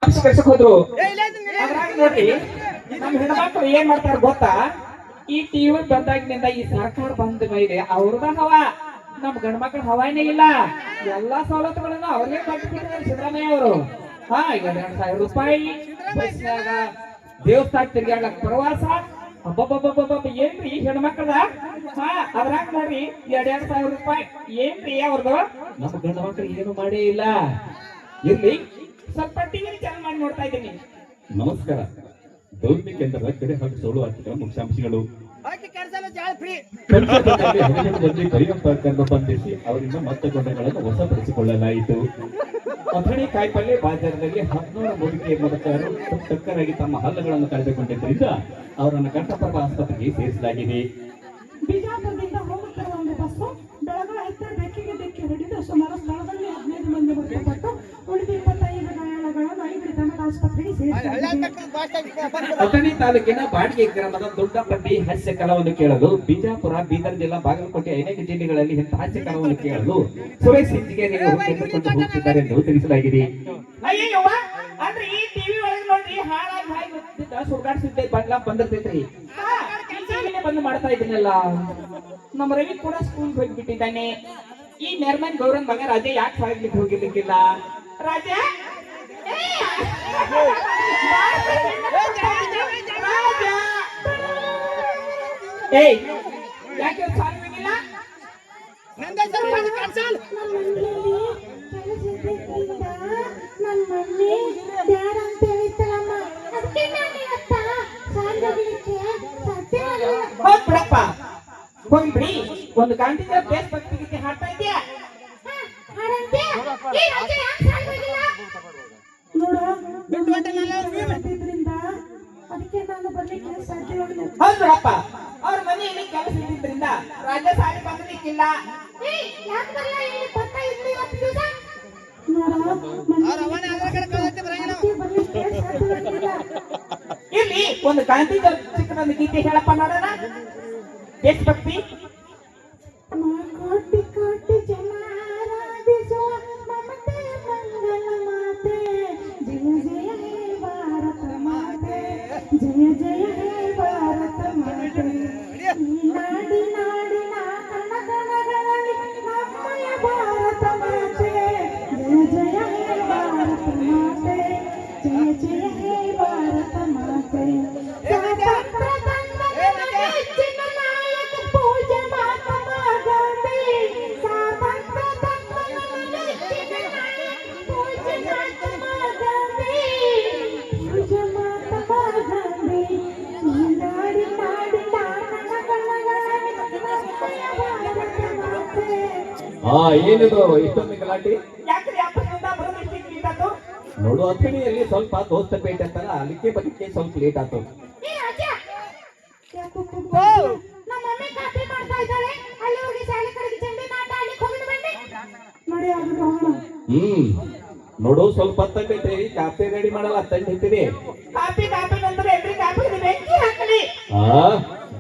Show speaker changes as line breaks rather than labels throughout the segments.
Office ಕೆಲ್ಸಕ್ಕೆ ಹೋದ್ರು. ಅದ್ರಾಗ ನೋಡ್ರಿ ನಮ್ ಹೆಣ್ಮಕ್ಳು ಏನ್ ಮಾಡ್ತಾರ ಗೊತ್ತಾ, ಈ ಟಿವಿ ಬಂದಾಗಿನಿಂದ ಈ ಸರ್ಕಾರ ಬಂದ ಮೇಲೆ ಅವ್ರದ ಹವಾ, ನಮ್ ಗಂಡ ಮಕ್ಳ ಹವಾನೇ ಇಲ್ಲ. ಎಲ್ಲಾ ಸವಲತ್ತುಗಳನ್ನ ಅವ್ರಿಗೆ ಕೊಟ್ಟಿದ್ದಾರೆ ಸಿದ್ದರಾಮಯ್ಯ ಅವರು. ಹಾ, ಈಗ 2,000 ರೂಪಾಯಿ ಬಸ್ನಾಗ ದೇವಸ್ಥಾನ ತಿರ್ಗಾಡ್ಲಕ್ ಪ್ರವಾಸ. ಅಬ್ಬಬ್ಬಬ್ಬಬ್ಬ ಏನ್ರಿ ಹೆಣ್ಮಕ್ಳದ. ಹಾ, ಅದ್ರಾಗ ನೋಡ್ರಿ 2,000 ರೂಪಾಯಿ ಏನ್ರಿ ಅವ್ರದ್ದು. ನಮ್ಮ ಗಂಡ ಮಕ್ಳು ಏನು ಮಾಡೇ ಇಲ್ಲ. ಇರ್ಲಿ, ಸ್ವಲ್ಪ ಟಿವಿ ಚಾನಲ್ ಮಾಡಿ ನೋಡ್ತಾ ಇದ್ದೀನಿ.
ನಮಸ್ಕಾರ. ದೌರ್ನಿ ಕೇಂದ್ರದ ಕಡೆ ಹಾಗೂ ಸೋಲು ಆರ್ಥಿಕ ಮುಖ್ಯಾಂಶಗಳು. ಕರಿಯಪ್ಪ ಬಂಧಿಸಿ ಅವರಿಂದ ಮತ್ತೆ ಗೊಂಡೆಗಳನ್ನು ವಶಪಡಿಸಿಕೊಳ್ಳಲಾಯಿತು. ಅಥಣಿ ಕಾಯಿಪಲ್ಲೆ ಬಾಜಾರದಲ್ಲಿ 14 ಮುದುಕಿ ಮುದುಕರು ಟಕ್ಕರಾಗಿ ತಮ್ಮ ಹಲ್ಲುಗಳನ್ನು ಕಳೆದುಕೊಂಡಿದ್ದರಿಂದ ಅವರನ್ನು ಘಟ್ಟಪ್ರಭ ಆಸ್ಪತ್ರೆಗೆ ಸೇರಿಸಲಾಗಿದೆ.
ಬಿಜಾಪುರದಿಂದ ಹೋಗುತ್ತಿರುವ ಒಂದು ಬಸ್ಸು ಬೆಳಗಾವಿ ಬೆಕ್ಕಿಗೆ ಡಿಕ್ಕಿ ಹೊಡೆದು ಸುಮಾರು ಸ್ಥಳದಲ್ಲಿ 15 ಮಂದಿ ಮೃತಪಟ್ಟು ಉಳಿದ 25 ಗಾಯಾಳುಗಳನ್ನು ಐದು ಆಸ್ಪತ್ರೆಗೆ ಸೇರಿಸಲಾಗಿದೆ.
ಅಥಣಿ ತಾಲೂಕಿನ ಬಾಡಿಗೆ ಗ್ರಾಮದ ದೊಡ್ಡ ಪಟ್ಟಿ ಹಾಸ್ಯ ಕಲಾವನ್ನು ಕೇಳಲು ಬಿಜಾಪುರ, ಬೀದರ್ ಜಿಲ್ಲಾ, ಬಾಗಲಕೋಟೆ ಅನೇಕ ಜಿಲ್ಲೆಗಳಲ್ಲಿ ಇಂತಹ ಹಾಸ್ಯ ಕಲಾವನ್ನು ಕೇಳಲು ಸುರೇಶ್ ಸಿಂಜಿಗೆ ತೆಗೆದುಕೊಂಡು ಹೋಗುತ್ತಿದ್ದಾರೆ ಎಂದು ತಿಳಿಸಲಾಗಿದೆ.
ಅಯ್ಯವ್ವ, ಅಂದ್ರೆ ಈ ಟಿವಿ ಒಳಗೆ ನೋಡ್ರಿ ಹಾಳಾಗಿ ಹಾಯಿ ಗೊತ್ತಿದ್ದ ಸುಗಾಡ್ಸಿದ್ದೆ ಬಡ್ಲ ಬಂದಿರ್ತೈತ್ರಿ. ಟಿವಿನೇ ಬಂದು ಮಾಡ್ತಾ ಇದ್ದೀನಲ್ಲ. ನಮ್ಮ ರವಿ ಕೂಡ ಸ್ಕೂಲ್ ಹೋಗ್ಬಿಟ್ಟಿದ್ದಾನೆ. ಈ ನೆರ್ಮನ್ ಗೌರನ್ ಮಗ ರಾಜ ಯಾಕೆ ಸಾಗ್ಲಿಕ್ಕೆ ಹೋಗಿರ್ಲಿಕ್ಕಿಲ್ಲ? ರಾಜ ಏಯ್, ಯಾಕೆ ಸಾಗಿಲ್ಲ? ಬಿಡಪ್ಪ, ಹೋಗ್ಬಿಡಿ. ಒಂದು ಗಂಟೆ ಬೇಸ್ ಭಕ್ತಿಗೆ ಹಾಡ್ತಾ ಇದೆಯಾ? ಹೌದು ಬಿಡಪ್ಪ, ಅವ್ರ ಮನೆಯಲ್ಲಿ ಕೆಲಸ ಇದ್ದಿದ್ರಿಂದ ರಾಜ ಸಾರಿ ಬಂದಿಕ್ಕಿಲ್ಲ. ಇಲ್ಲಿ ಒಂದು ಗಾಂಧಿ ಚಿಕ್ಕನೊಂದು ಗೀತೆ ಹೇಳಪ್ಪ ನೋಡೋಣ. ದೇಶಭಕ್ತಿ. ಕೋಟಿ ಕೋಟಿ ಜನ ಆರಾಧಿಸುವ ಮಮತೆ ಮಂಗಲ ಮಾತೆ, ಜಯ ಜಯ ಹೇ ಭಾರತ ಮಾತೆ, ಜಯ ಜಯ ಹೇ ಭಾರತ ಮಾತೆ. ನಾಡಿ ನಾಡಿನ ಕಣ ಕಣಗಳಲ್ಲಿ ನಮ್ಮಯ ಭಾರತ ಮಾತೆ, ಜಯ ಜಯ ಹೇ ಭಾರತ ಮಾತೆ, ಜಯ ಜಯ ಹೇ ಭಾರತ ಮಾತೆ.
ಏನಿದು ಇಷ್ಟೊಂದು ಗಲಾಟೆ? ನೋಡು, ಅಥಣಿಯಲ್ಲಿ ಸ್ವಲ್ಪ ದೋಸ್ತ ಪೇಟೆ ಅಂತಾರ, ಅಲ್ಲಿಗೆ ಬದಕ್ಕೆ ಸ್ವಲ್ಪ ಲೇಟ್ ಆಯ್ತು. ನೋಡು, ಸ್ವಲ್ಪ ಹೊತ್ತೈತೆ, ಕಾಫಿ ರೆಡಿ ಮಾಡಲ್ಲ, ತಂದು ಇರ್ತೀರಿ.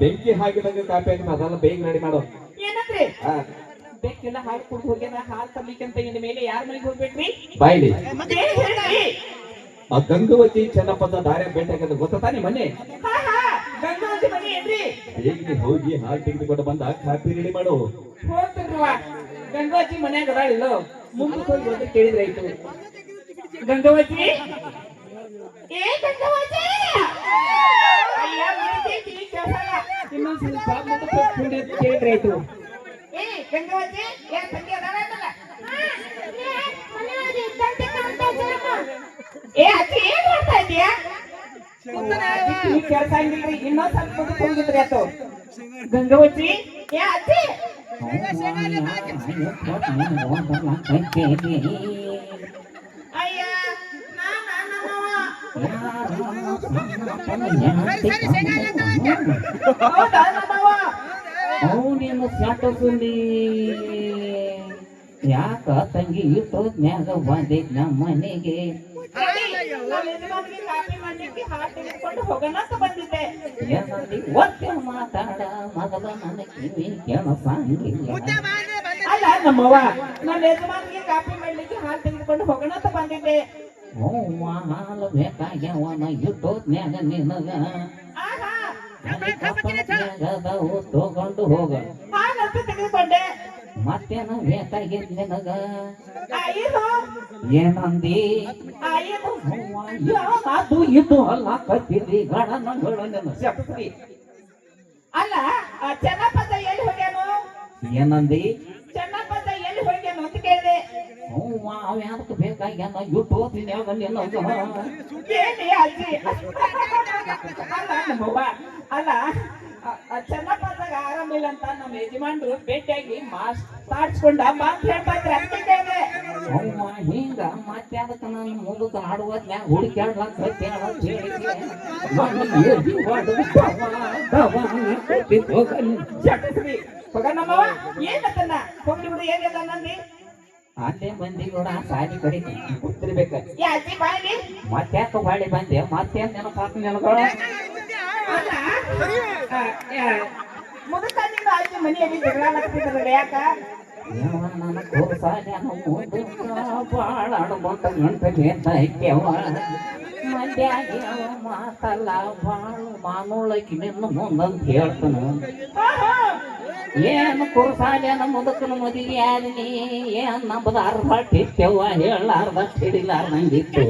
ಬೆಂಕಿ ಹಾಕಿದಾಗ ಕಾಫಿ ಹಾಕಿ ಅದೆಲ್ಲ ಬೇಗ ರೆಡಿ ಮಾಡೋ.
ಏನಂದ್ರೆ ಬೆಕ್ಕೆಲ್ಲ ಹಾಲು ಕುಡ್ದು ಹೋಗ್ಯಾನ, ಹಾಲು ತರ್ಲಿಕ್ಕೆ ಅಂತ ಇನ್ನ ಮೇಲೆ ಯಾರ ಮನೆಗೆ ಹೋಗ್ಬೇಕ್ರಿ?
ಬಾಯ್ಲಿ. ಆ ಗಂಗವತಿ ಚೆನ್ನಪ್ಪದ ದಾರ್ಯ ಭೇಟಿ ಆಗದ ಗೊತ್ತಾನೆ ಮನೆ.
ಗಂಗಾವತಿ ಮನೆ ಏನ್ರಿ?
ಹೇಗೆ ಹೋಗಿ ಹಾಲು ತೆಗೆದುಕೊಂಡು ಬಂದ ಕಾಫಿ ರೆಡಿ ಮಾಡು.
ಹೋಗ್ತಿರ್ವ ಗಂಗಾವತಿ ಮನ್ಯಾಗ ಅದಾಳಿಲ್ಲೋ, ಮುಂದಕ್ಕೆ ಹೋಗಿ ಬಂದು ಕೇಳಿದ್ರೆ ಆಯ್ತು. ಗಂಗಾವತಿ, ಏ ಗಂಗಾವತಿ, ಇನ್ನೊಂದ್ ಸ್ವಲ್ಪ ಮುಂದಕ್ಕೆ ಹೋಗಿ ಕೇಳಿದ್ರೆ ಆಯ್ತು. ಏ ಗಂಗಾವತಿ, ಏನ್ ತಂಗಿ ಅದಾಳಲ್ಲ? ಏ ಅಜ್ಜಿ, ಏನ್ ಮಾಡ್ತಾ ಇದೀಯಾ? ಕೆಲಸ ಆಗಿಲ್ರಿ, ಇನ್ನೊಂದ್ ಸ್ವಲ್ಪ ಹೋಗಿದ್ರಿ ಆಯ್ತು. ಗಂಗಾವತಿ, ಏ ಅಜ್ಜಿ, ಅಯ್ಯ
ಅವನೇನು ಸ್ಯಾಟಸುಲಿ ಯಾಕ ತಂಗಿ ಇಟ್ಟೋದ್ನ್ಯಾಗ ಬಂದೆ ನಮ್ಮ ಮನೆಗೆ. ಒತ್ತೆ ಮಾತಾಡ ಮೊದಲ ನನ್ನ ಕಿವಿ ಕೇಳಸಂಗಿಲ್ಲ.
ಅಲ್ಲ ನಮ್ಮವ್ವ, ನನ್ನ ಯಜಮಾನಿಗೆ ಕಾಫಿ ಮಾಡ್ಲಿಕ್ಕೆ ಹಾಲು ತೆಗೆದುಕೊಂಡು ಹೋಗೋಣ ಅಂತ ಬಂದಿದ್ದೆ.
ಹೂವ ಹಾಲು ಬೇಕಾಗ್ಯಾವನ ಇಟ್ಟೋತ್ನ್ಯಾಗ ನಿನಗ
ಆಹಾ
ಮನೆ ಕಪ್ಪನ್ಯಾಗದವು ತಗೊಂಡು ಹೋಗ
ಹಾಲಂತೂ ತೆಗೆದುಕೊಂಡೆ.
ಮತ್ತೇನ ಬೇಕಾಗಿದ್ ನಿನಗ
ಇದು
ಏನಂದಿ
ಇದು
ಹೂವ ಯಾವುದು ಇದು ಅಲ್ಲ ಕತ್ತಿದ್ರಿ ಗಣನಗಳು ನಿನ್ನ
ಶಕ್ತಿ ಅಲ್ಲ. ಚೆನ್ನಪ್ಪದ ಎಲ್ಲಿ ಹೋಗ್ಯಾನು?
ಏನಂದಿ
ಚೆನ್ನಪ್ಪದ ಎಲ್ಲಿ ಹೋಗ್ಯಾನು ಅಂತ ಕೇಳಿದೆ.
ಹೂವ ಅವ್ಯಾದಕ್ಕೆ ಬೇಕಾಗ್ಯಾನ ಇಟ್ಟೋತ್ನ್ಯಾಗ ನಿನಗ
ಏನಿ ಅಜ್ಜಿ ಅಲ್ಲ ನಮ್ಮವ್ವ ಅಲ್ಲ ಚೆನ್ನಪ್ಪದಾಗ ಆರಾಮಿಲ್ಲ ಅಂತ ನಮ್ಮ ಯಜಮಾನ್ರು ಭೇಟಿಯಾಗಿ ಮಾತಾಡ್ಸ್ಕೊಂಡ ಮಾತು ಹೇಳ್ತಾ ಇದ್ರೆ ಅದಕ್ಕೆ ಕೇಳಿದೆ.
ಅವ್ವ ಹಿಂಗ ಮತ್ತೆ ಅದಕ್ಕೆ ನಾನು ಮುಂದಕ್ಕೆ ಆಡುವತ್ನ್ಯಾಗ ಹುಡುಕ್ಯಾಡ್ಲಾಕ
ಶಕ್ತಿ ಹೋಗ ನಮ್ಮವ್ವ ಏನತ್ತನ್ನ ಹೋಗ್ಲಿ ಬಿಡು ಏನಿಲ್ಲ ನಂದಿ
ಅಲ್ಲೇ ಮಂದಿ ಕೂಡ ಸಾಲಿ ಕಡೆ ಕೂತಿರ್ಬೇಕ
ಯಾ ಅಜ್ಜಿ ಬಾಯ್ಲಿ
ಮತ್ತ್ಯಾಕ ಬಾಳಿ ಬಂದೆ ಮತ್ತೇನ್ ನೆನಪಾಕ ನೆನಗಳ
ಅಲ್ಲ ಮುದುಕ ನಿನ್ನ ಅಜ್ಜಿ ಮನೆಯಲ್ಲಿ ಜಗಳ ಯಾಕ?
ನನ್ನ ಕೋಸಾಲಿ ಬಾಳ ಅಡ್ಕೊಂತ ಗಂಟಗೆ ತೈಕ್ಯವ ಮಂದ್ಯಾಗಿ ಅವ ಮಾತಲ್ಲ ಬಾಳ ಮಾನೋಳಕಿ ನಿನ್ನ ಮುಂದಂತ ಹೇಳ್ತಾನ ಏನು ಕುರುಸಾಲಿಯನ ಮುದುಕನ ಮದುವೆ ಆದ್ನಿ ಏನ್ ನಮ್ಮದ ಅರ್ಧಟ್ಟಿತ್ತೇವ ಹೇಳಾರ್ದ ಹಿಡಿಲಾರ್ದಂಗಿತ್ತು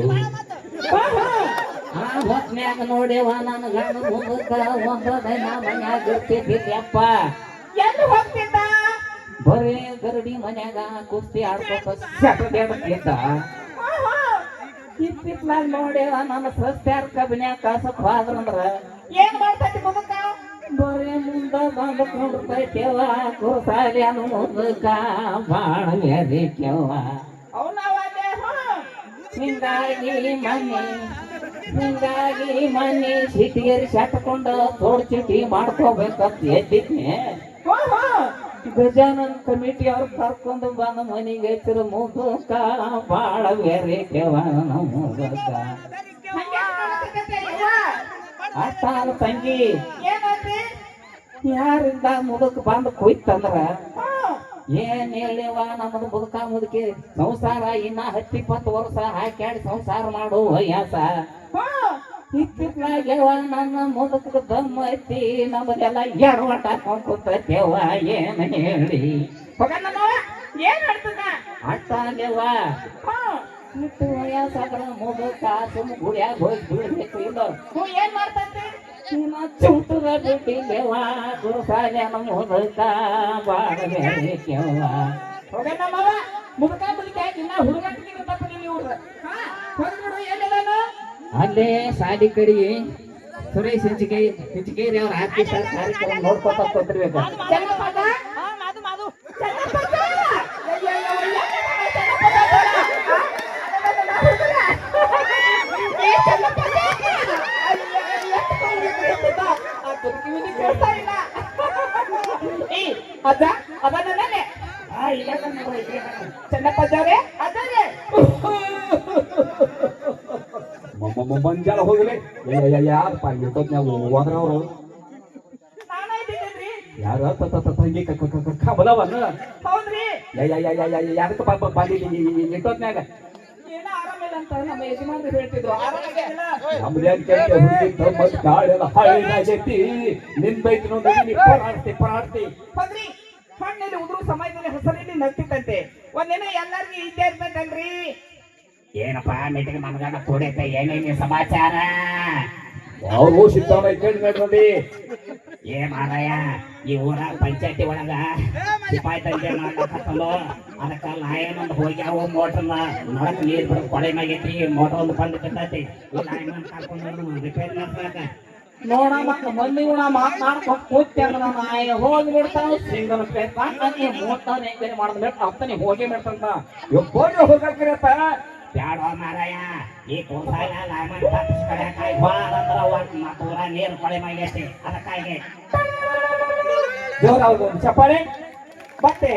ಆ ಹೊತ್ನ್ಯಾಗ ನೋಡ್ಯವ ನನ್ನ ಗಂಡ ಮುದುಕ ಒಂದ ದಿನ ಮನ್ಯಾಗ ಇರ್ತಿದ್ಯಪ್ಪ
ಎಲ್ಲಿ ಹೋಗ್ತಿದ್ದ?
ಬರೇ ಗರಡಿ ಮನ್ಯಾಗ ಕುಸ್ತಿ ಆಡ್ಕೊತ ಸೆಟದೇಡ್ತಿದ್ದ ಇತ್ತಿತ್ಲಾಗ ನೋಡ್ಯವ ನನ್ನ ಸಸ್ತ್ಯಾರ ಕಬ್ನ್ಯಾಗ ಕಾಸಕ್ ಹೋದ್ರಂದ್ರ
ಏನ್ ಮಾಡ್ತೈತಿ ಮುದುಕ?
ಬರೇ ಮುಂದ ಬಂದ ಕುಂಡ್ತೈತೆವ ಕುರುಸಾಲಿಯನ ಮುದುಕ ಬಾಳ ಮೇರಿಕೆವ
ಅವನವಾಗೆ
ಹಿಂಗಾಗಿ ಮನೆ ಸಿಟಿಗೇರಿ ಸೆಟ್ಕೊಂಡ ತೋಡ್ ಚೀಟಿ ಮಾಡ್ಕೋಬೇಕಂತ ಎದ್ದಿದ್ನೆ ಗಜಾನನ್ ಕಮಿಟಿ ಅವ್ರು ಕರ್ಕೊಂಡು ಬಂದ ಮನೆಗೆ ಹಚ್ಚಿದ ಮುದುಕ ಬಾಳ ಬೇರೆಕೆವ ಮುದುಕ ಅಷ್ಟಾದ ತಂಗಿ
ಏನಂದ್ರಿ?
ಯಾರಿಂದ ಮುದುಕ ಬಂದು ಕುಯ್ತಂದ್ರ ಏನ್ ಹೇಳಿವ ನಮ್ಮದು ಮುದುಕ ಮುದುಕಿ ಸಂಸಾರ ಇನ್ನ 10-20 ವರ್ಷ ಹಾಕ್ಯಾಡಿ ಸಂಸಾರ ಮಾಡು ವಯಸ್ಸ ಇತ್ತಿತ್ಲಾಗ್ಯವ ನನ್ನ ಮುದುಕ ದಮ್ಮ ಐತಿ ನಮ್ಮದೆಲ್ಲ ಎಡವಟ ಕೂತೇವ ಏನ್ ಹೇಳಿ
ಹೋಗ ನಮ್ಮವ್ವ ಏನ್ ಹೇಳ್ತದ?
ಅಟ್ಟಾಗ್ಯವ ಇಟ್ಟು ವಯಸ್ಸಾದ್ರ ಮುದುಕ ಸುಮ್ ಗುಡಿಯಾಗ ಹೋಗಿ ಬೀಳ್ಬೇಕು ಇಲ್ಲ
ಏನ್ ಮಾಡ್ತಂತೆ?
ಚುಟ್ಟದ ಬಿಟ್ಟಿದ್ದೇವ ಗುರುಸಾಲ್ಯನ ಮುದುಕ ಬಾಳ ಬೇರೆಕೆವ
ಹೋಗ ನಮ್ಮವ್ವ ಮುದುಕ ಮುದುಕ ಇನ್ನ ಹುಡುಗಾಟಿಗೆ ತಪ್ಪಲಿ ಇವ್ರು ಹೋಗ್ಬಿಡು ಎಲ್ಲಿದಾನು?
ಅಲ್ಲೇ ಸಾಲಿ ಕಡೆ ಸುರೇಶ್ ಹಿಂಚಿಕೇರಿ ಅವ್ರ ಆರ್ಟಿಸ್ಟ್ ಕಾರ್ಯಕ್ರಮ ನೋಡ್ಕೊತ ಕೂತಿರ್ಬೇಕು
ಚೆನ್ನಪ್ಪದ? ಚೆನ್ನಪ್ಪದ? ಏ ಚೆನ್ನಪ್ಪದ? ಆ ತುರ್ಕಿವಿನಿ ಕೇಳ್ತಾ ಇಲ್ಲ. ಏ ಅದ ಅದ ನನ್ನೇ ಚೆನ್ನಪ್ಪದವ್ರೆ ಅದೇ
ಮಂಜಾಲ ಹೋಗಿಲ್ಲ ಯಾರಪ್ಪ ಇಟ್ಟೋದ್ನಾಗ ಹೋದ್ರವ್ರು
ನಾನಾಯ್ತಿದ್ದೇನ್ರಿ?
ಯಾರ ತಂಗಿ ಕಮಲವನ್ನ
ಹೌದ್ರಿ
ಯಾರಕ್ಕ ಬಂದಿದ್ದೀನಿ ಇಟ್ಟೋದ್ನಾಗ
ಏನೋ ಆರಾಮಿಲ್ಲ ಅಂತ ನಮ್ಮ ಯಜಮಾನ್ರು ಹೇಳ್ತಿದ್ರು. ಆರಾಮಾಗೆ ಇಲ್ಲ.
ನಮ್ದೇನ್ ಕೆಲಸ ಹುಡುಗಿ ಮತ್ತೆ ಗಾಳೆಲ್ಲ ಹಾಳಾಗೈತಿ ನಿನ್ ಬೈತು ನೋಡಿ ಪರಾಡ್ತಿ
ಹೌದ್ರಿ ಹಣ್ಣಲ್ಲಿ ಉದುರು ಸಮಯದಲ್ಲಿ ಹೆಸರಲ್ಲಿ ನಗ್ತಿತ್ತಂತೆ. ಒಂದಿನ ಎಲ್ಲರಿಗೂ ಇದ್ದೇ ಇರ್ತೈತಲ್ರಿ.
ಏನಪ್ಪ ಮೀಟಿಂಗ್ ಮನಗಂಡ ಕೂಡೈತೆ ಏನೇನು ಸಮಾಚಾರ
ಅವ್ರು ಸಿದ್ದವನ್ನ ಕೇಳಿ ನೋಡಿ
ಏ ಮಾರಾಯ ಈ ಊರ ಪಂಚಾಯತಿ ಒಳಗ ಸಿಪಾಯಿ ತಂದೆ ಮಾಡ್ಲಕತ್ತಲು ಅದಕ್ಕ ಲಾಯನ್ ಹೋಗ್ಯಾವ ಮೋಟರ್ನ ನಡಕ್ ನೀರ್ ಬಿಡ ಕೊಳೆ ಮ್ಯಾಗೈತಿ ಮೋಟರ್ ಒಂದು ಬಂದ್ ಬಿಟ್ಟೈತಿ ಈ ಲಾಯನ್ ಕರ್ಕೊಂಡು ರಿಪೇರಿ ಮಾಡ್ಬೇಕ
ನೋಡ ಮಕ್ಕ ಮಂದಿ ಗುಣ ಮಾತನಾಡ್ಕೊಂಡು ಕೂತ್ಯಾಗ ನಾಯ ಹೋಗಿ ಬಿಡ್ತಾವ ಸಿಂಗಲ್ ಪೇಪ ಮೂವತ್ತಾರು ಎಂಕ್ವೈರಿ ಮಾಡಿದ್ಬಿಟ್ಟು ಅಪ್ಪನಿ ಹೋಗಿ ಬಿಡ್ತಂತ
ಹೋಗಿ ಹೋಗಕ್ಕಿರತ್ತ
ಬ್ಯಾಡ ಮಾರಾಯ ಈ ಕೋಸಾಲ ಲಾಯನ್ ತಪ್ಪಿಸ್ಕೊಳಕಾಯಿ ಬಾಳಂದ್ರ ಊರ ನೀರು ಕೊಳೆ ಮ್ಯಾಗೈತಿ ಅದಕ್ಕಾಗಿ
ಜೋರಾಗ ಚಪ್ಪಾಳೆ ಮತ್ತೆ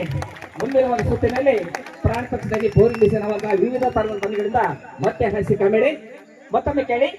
ಮುಂದಿನ ಒಂದು ಸುತ್ತಿನಲ್ಲಿ ಪ್ರಾಣ ಪಕ್ಷದಲ್ಲಿ ಬೋರಿಂಗ್ ವಿವಿಧ ತರದ ಧ್ವನಿಗಳಿಂದ ಮತ್ತೆ ಹಸಿ ಕಾಮಿಡಿ ಮತ್ತೊಮ್ಮೆ ಕೇಳಿ.